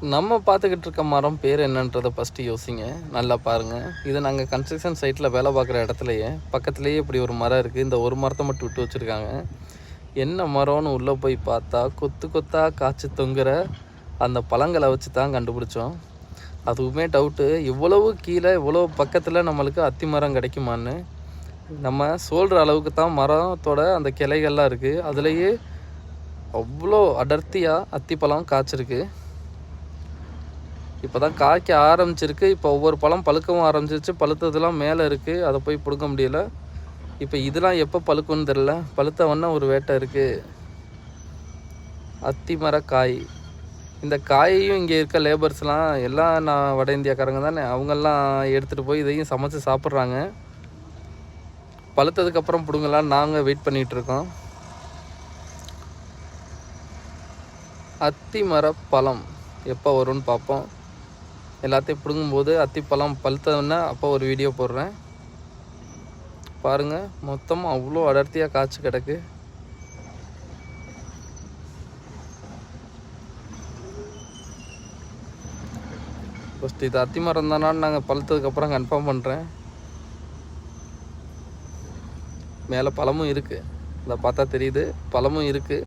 நம்ம பார்த்துக்கிட்டு இருக்க மரம் பேர் என்னன்றதை ஃபஸ்ட்டு யோசிங்க. நல்லா பாருங்கள். இது நாங்கள் கன்ஸ்ட்ரக்ஷன் சைட்டில் வேலை பார்க்குற இடத்துலையே பக்கத்துலேயே இப்படி ஒரு மரம் இருக்குது. இந்த ஒரு மரத்தை மட்டும் விட்டு வச்சுருக்காங்க. என்ன மரம்னு உள்ளே போய் பார்த்தா கொத்து கொத்தாக காய்ச்சி தொங்குற அந்த பழங்களை வச்சு தான் கண்டுபிடிச்சோம். அதுவுமே டவுட்டு, இவ்வளவு கீழே இவ்வளோ பக்கத்தில் நம்மளுக்கு அத்தி மரம் கிடைக்குமான்னு. நம்ம சொல்கிற அளவுக்கு தான் மரத்தோட அந்த கிளைகள்லாம் இருக்குது. அதுலேயே அவ்வளோ அடர்த்தியாக அத்திப்பழம் காய்ச்சிருக்கு. இப்போ தான் காய்க்க ஆரம்பிச்சிருக்கு. இப்போ ஒவ்வொரு பழம் பழுக்கவும் ஆரம்பிச்சிருச்சு. பழுத்ததெல்லாம் மேலே இருக்குது, அதை போய் பிடுங்க முடியல. இப்போ இதெல்லாம் எப்போ பழுக்குன்னு தெரில. பழுத்தவொன்னே ஒரு வேட்டை இருக்குது. அத்தி மர காய். இந்த காயையும் இங்கே இருக்க லேபர்ஸ்லாம் எல்லாம் நான் வட இந்தியாக்காரங்க தானே, அவங்கெல்லாம் எடுத்துகிட்டு போய் இதையும் சமைச்சு சாப்பிட்றாங்க. பழுத்ததுக்கப்புறம் பிடுங்கலாம் நாங்கள் வெயிட் பண்ணிகிட்ருக்கோம். அத்தி மர பழம் எப்போ வரும்னு பார்ப்போம். எல்லாத்தையும் பிடுங்கும்போது அத்திப்பழம் பழுத்ததுன்னா அப்போ ஒரு வீடியோ போடுறேன். பாருங்கள், மொத்தமாக அவ்வளோ அடர்த்தியாக காய்ச்சி கிடக்கு. ஃபஸ்ட்டு இது அத்தி மரம் தானான்னு நாங்கள் பழுத்ததுக்கப்புறம் கன்ஃபார்ம் பண்ணுறேன். மேலே பழமும் இருக்குது, அதை பார்த்தா தெரியுது, பழமும் இருக்குது.